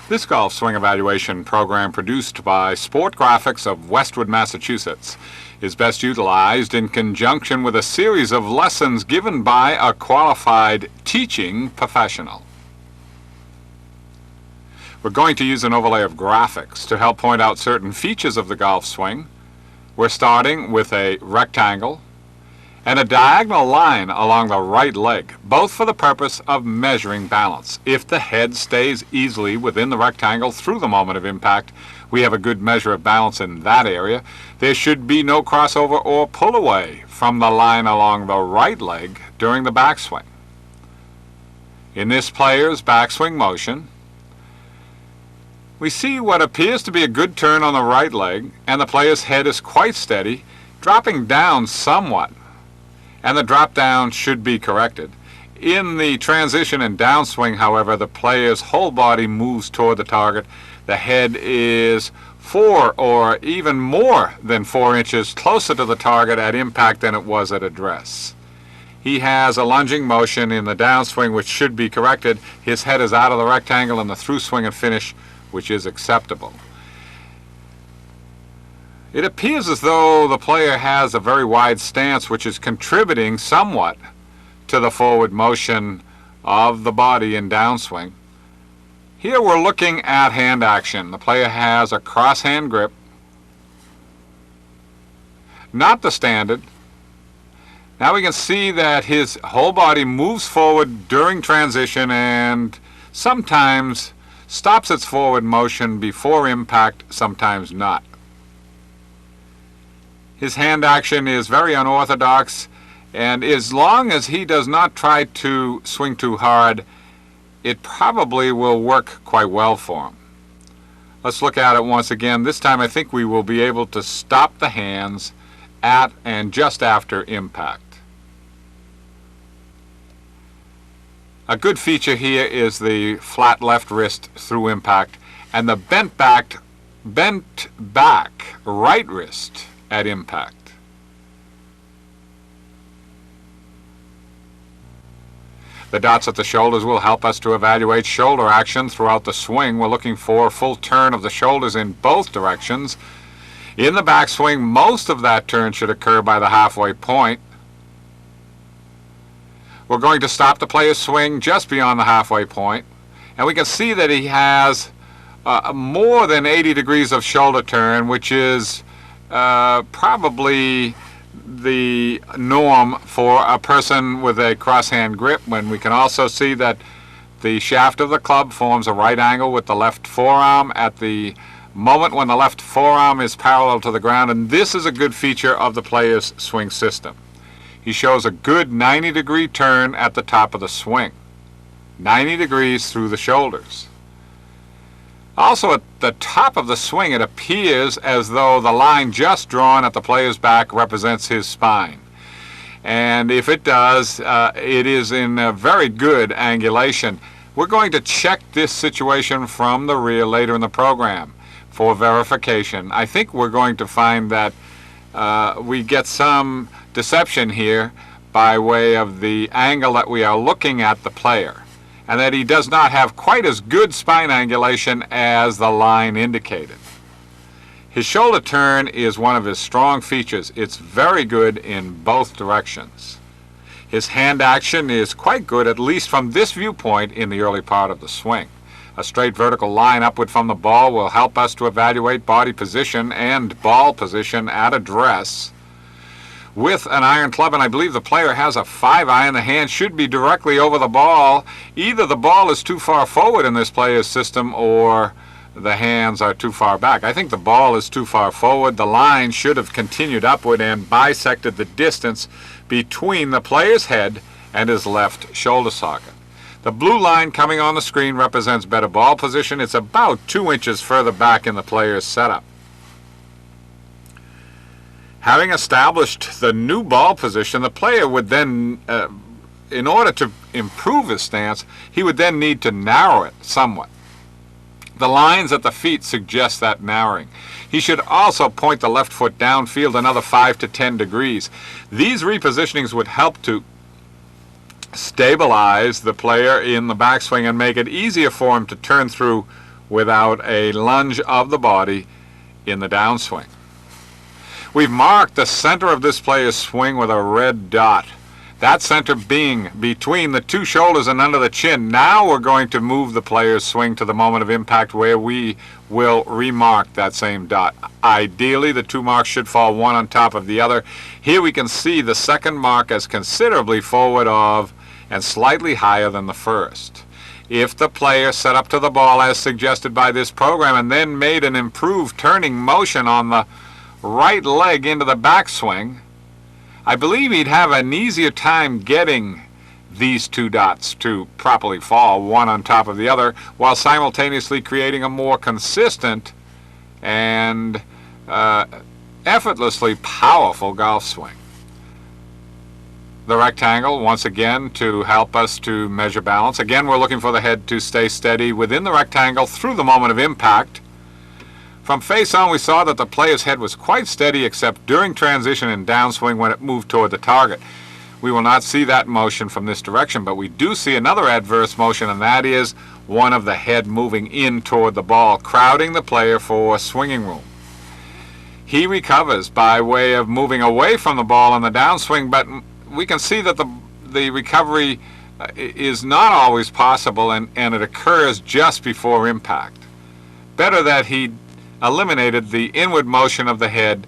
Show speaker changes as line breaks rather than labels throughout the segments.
This golf swing evaluation program, produced by Sport Graphics of Westwood, Massachusetts, is best utilized in conjunction with a series of lessons given by a qualified teaching professional. We're going to use an overlay of graphics to help point out certain features of the golf swing. We're starting with a rectangle and a diagonal line along the right leg, both for the purpose of measuring balance. If the head stays easily within the rectangle through the moment of impact, we have a good measure of balance in that area. There should be no crossover or pull away from the line along the right leg during the backswing. In this player's backswing motion, we see what appears to be a good turn on the right leg, and the player's head is quite steady, dropping down somewhat, and the drop down should be corrected. In the transition and downswing, however, the player's whole body moves toward the target. The head is 4 or even more than 4 inches closer to the target at impact than it was at address. He has a lunging motion in the downswing which should be corrected. His head is out of the rectangle in the through swing and finish, which is acceptable. It appears as though the player has a very wide stance, which is contributing somewhat to the forward motion of the body in downswing. Here we're looking at hand action. The player has a cross-hand grip, not the standard. Now we can see that his whole body moves forward during transition and sometimes stops its forward motion before impact, sometimes not. His hand action is very unorthodox, and as long as he does not try to swing too hard, it probably will work quite well for him. Let's look at it once again. This time I think we will be able to stop the hands at and just after impact. A good feature here is the flat left wrist through impact and the bent back right wrist at impact. The dots at the shoulders will help us to evaluate shoulder action throughout the swing. We're looking for a full turn of the shoulders in both directions. In the backswing, most of that turn should occur by the halfway point. We're going to stop the player's swing just beyond the halfway point, and we can see that he has more than 80 degrees of shoulder turn, which is probably the norm for a person with a cross-hand grip, when we can also see that the shaft of the club forms a right angle with the left forearm at the moment when the left forearm is parallel to the ground, and this is a good feature of the player's swing system. He shows a good 90-degree turn at the top of the swing, 90 degrees through the shoulders. Also at the top of the swing, it appears as though the line just drawn at the player's back represents his spine. And if it does, it is in a very good angulation. We're going to check this situation from the rear later in the program for verification. I think we're going to find that we get some deception here by way of the angle that we are looking at the player, and that he does not have quite as good spine angulation as the line indicated. His shoulder turn is one of his strong features. It's very good in both directions. His hand action is quite good, at least from this viewpoint, in the early part of the swing. A straight vertical line upward from the ball will help us to evaluate body position and ball position at address. With an iron club, and I believe the player has a 5-iron, the hand should be directly over the ball. Either the ball is too far forward in this player's system or the hands are too far back. I think the ball is too far forward. The line should have continued upward and bisected the distance between the player's head and his left shoulder socket. The blue line coming on the screen represents better ball position. It's about 2 inches further back in the player's setup. Having established the new ball position, the player would then, in order to improve his stance, he would then need to narrow it somewhat. The lines at the feet suggest that narrowing. He should also point the left foot downfield another 5 to 10 degrees. These repositionings would help to stabilize the player in the backswing and make it easier for him to turn through without a lunge of the body in the downswing. We've marked the center of this player's swing with a red dot. That center being between the two shoulders and under the chin. Now we're going to move the player's swing to the moment of impact where we will remark that same dot. Ideally, the two marks should fall one on top of the other. Here we can see the second mark as considerably forward of and slightly higher than the first. If the player set up to the ball as suggested by this program and then made an improved turning motion on the right leg into the backswing, I believe he'd have an easier time getting these two dots to properly fall one on top of the other while simultaneously creating a more consistent and effortlessly powerful golf swing. The rectangle, once again, to help us to measure balance. Again, we're looking for the head to stay steady within the rectangle through the moment of impact. From face on, we saw that the player's head was quite steady except during transition and downswing when it moved toward the target. We will not see that motion from this direction, but we do see another adverse motion, and that is one of the head moving in toward the ball, crowding the player for swinging room. He recovers by way of moving away from the ball in the downswing, but we can see that the recovery is not always possible, and it occurs just before impact. Better that he eliminated the inward motion of the head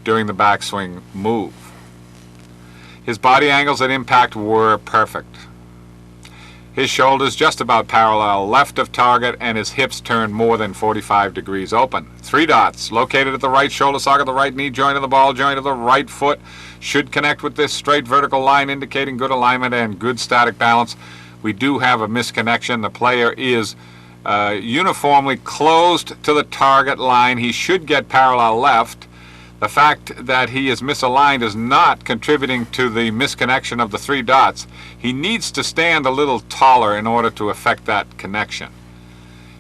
during the backswing move. His body angles at impact were perfect. His shoulders just about parallel left of target, and his hips turned more than 45 degrees open. 3 dots located at the right shoulder socket, the right knee joint of the ball joint of the right foot should connect with this straight vertical line indicating good alignment and good static balance. We do have a misconnection. The player is uniformly closed to the target line. He should get parallel left. The fact that he is misaligned is not contributing to the misconnection of the 3 dots. He needs to stand a little taller in order to affect that connection.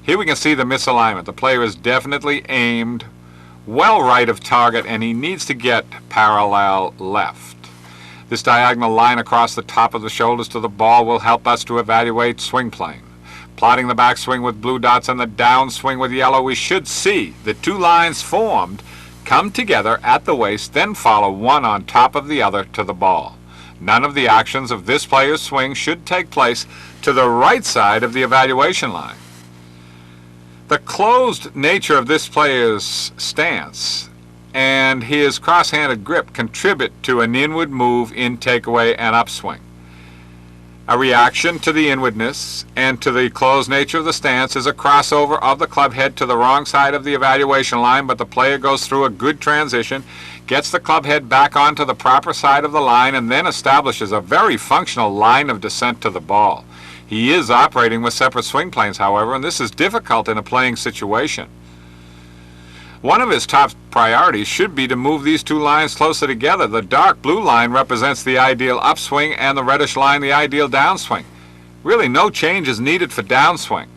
Here we can see the misalignment. The player is definitely aimed well right of target, and he needs to get parallel left. This diagonal line across the top of the shoulders to the ball will help us to evaluate swing plane. Plotting the backswing with blue dots and the downswing with yellow, we should see the 2 lines formed come together at the waist, then follow one on top of the other to the ball. None of the actions of this player's swing should take place to the right side of the evaluation line. The closed nature of this player's stance and his cross-handed grip contribute to an inward move in takeaway and upswing. A reaction to the inwardness and to the closed nature of the stance is a crossover of the club head to the wrong side of the evaluation line, but the player goes through a good transition, gets the club head back onto the proper side of the line, and then establishes a very functional line of descent to the ball. He is operating with separate swing planes, however, and this is difficult in a playing situation. One of his top priorities should be to move these 2 lines closer together. The dark blue line represents the ideal upswing and the reddish line the ideal downswing. Really no change is needed for downswing.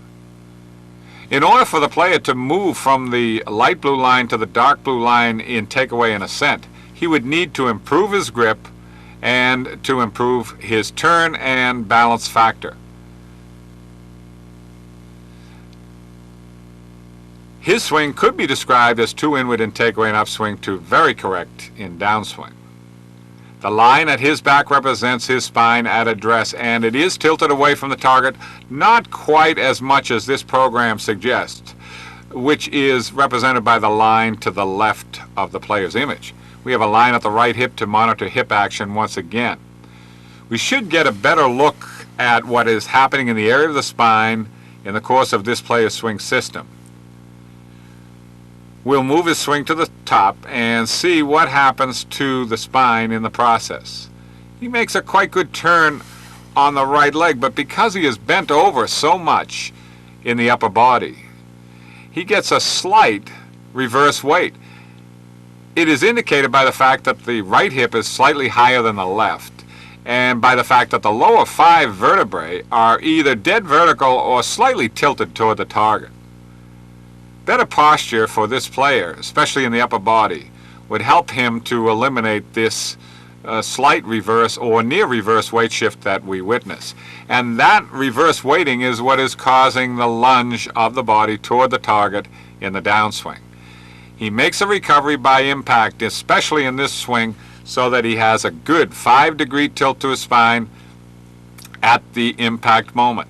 In order for the player to move from the light blue line to the dark blue line in takeaway and ascent, he would need to improve his grip and to improve his turn and balance factor. His swing could be described as 2 inward in takeaway and upswing to very correct in downswing. The line at his back represents his spine at address, and it is tilted away from the target, not quite as much as this program suggests, which is represented by the line to the left of the player's image. We have a line at the right hip to monitor hip action once again. We should get a better look at what is happening in the area of the spine in the course of this player's swing system. We'll move his swing to the top and see what happens to the spine in the process. He makes a quite good turn on the right leg, but because he is bent over so much in the upper body, he gets a slight reverse weight. It is indicated by the fact that the right hip is slightly higher than the left, and by the fact that the lower 5 vertebrae are either dead vertical or slightly tilted toward the target. Better posture for this player, especially in the upper body, would help him to eliminate this slight reverse or near reverse weight shift that we witness. And that reverse weighting is what is causing the lunge of the body toward the target in the downswing. He makes a recovery by impact, especially in this swing, so that he has a good 5-degree tilt to his spine at the impact moment.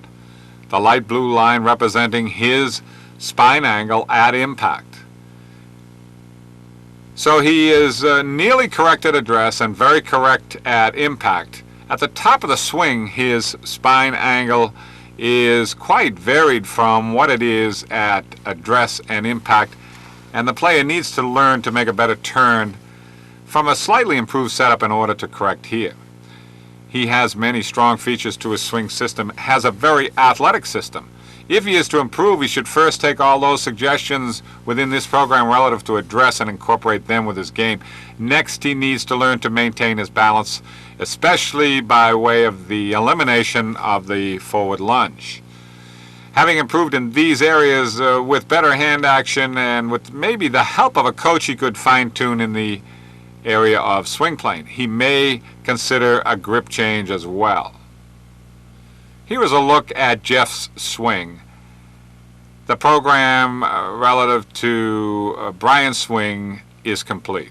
The light blue line representing his spine angle at impact. So he is nearly correct at address and very correct at impact. At the top of the swing, his spine angle is quite varied from what it is at address and impact, and the player needs to learn to make a better turn from a slightly improved setup in order to correct here. He has many strong features to his swing system, has a very athletic system. If he is to improve, he should first take all those suggestions within this program relative to address and incorporate them with his game. Next, he needs to learn to maintain his balance, especially by way of the elimination of the forward lunge. Having improved in these areas with better hand action and with maybe the help of a coach, he could fine-tune in the area of swing plane. He may consider a grip change as well. Here is a look at Jeff's swing. The program relative to Brian's swing is complete.